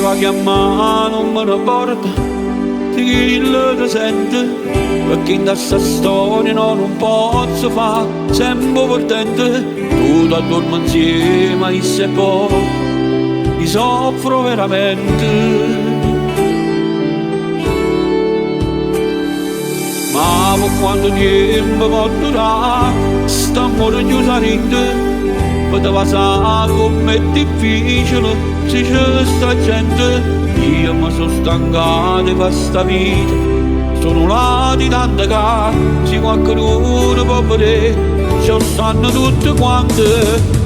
fa chiamare non me ne porta, ti chilo ti sente, perché in questa storia non posso fare sempre potente. Tu ti addormi insieme e se poi ti soffro veramente. Ma per quanto tempo può durare, st'amore chiuso a rinde, poteva sapere com'è difficile se c'è sta gente. Io mi sono stancato di questa vita, sono là di tante case, se qualcuno può vedere, ci stanno tutte quante.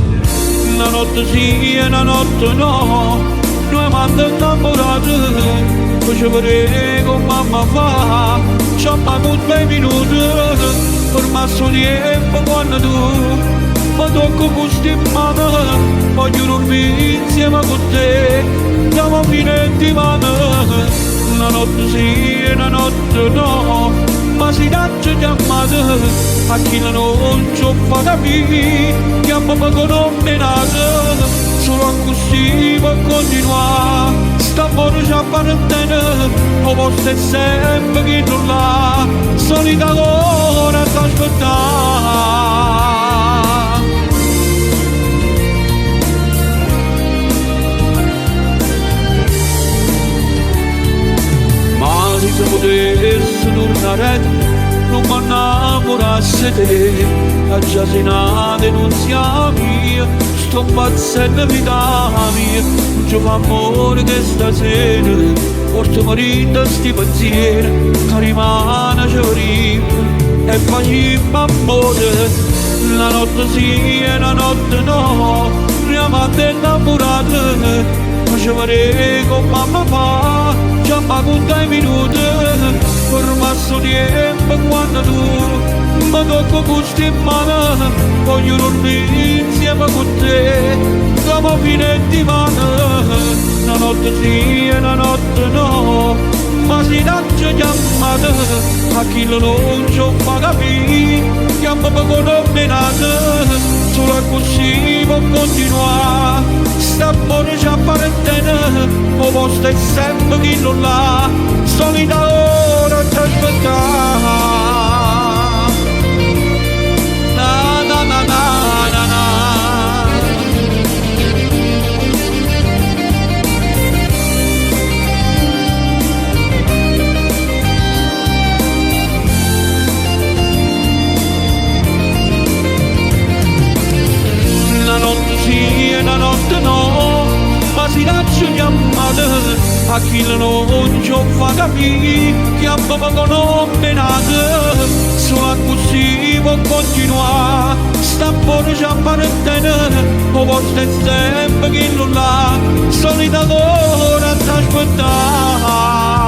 Una notte sì e una notte no, noi manda innamorati. Facevo vedere con mamma fa, ci ho fatto 2 minuti, per masso tempo quando tu mi tocco questo in mano, voglio dormire insieme con te, siamo fine di mano. Una notte sì e una notte no, ma si dacci chiamate, a chi non ci ho fatto capire, chiamo poco non me nata, solo così può continuare. St'amore ci appartiene, o posto è sempre che non l'ha, solita ora t'aspettare. Ma se si potesse tornare, non mi innamorassi di te, a già sei nata e non sia mia, sto pazzendo vita mia, non ci fa amore che stasera, porto marito sti pensieri, che rimane ci vorrebbe, e facciamo amore, la notte sì e la notte no, riamate innamorate, facevo vedere con mamma fa, già con 2 minuti, per masso tempo quando tu mi tocco questo in mano, voglio dormire insieme con te, siamo fine di mano. Una notte sì e una notte no, ma si dacci chiamate, a chi non ci fa capire, chiama poco non me nata, solo così può continuare. St'amore ci appartiene, o posto è sempre chi non l'ha, solita ora ti aspettare. Una notte sì e una notte no, ma si dacci chiamate, a chi non ci fa capire, chiama poco non me nata, solo così può continuare. St'amore ci appartiene, o posto è sempre chi non l'ha, solita ora t'aspettare.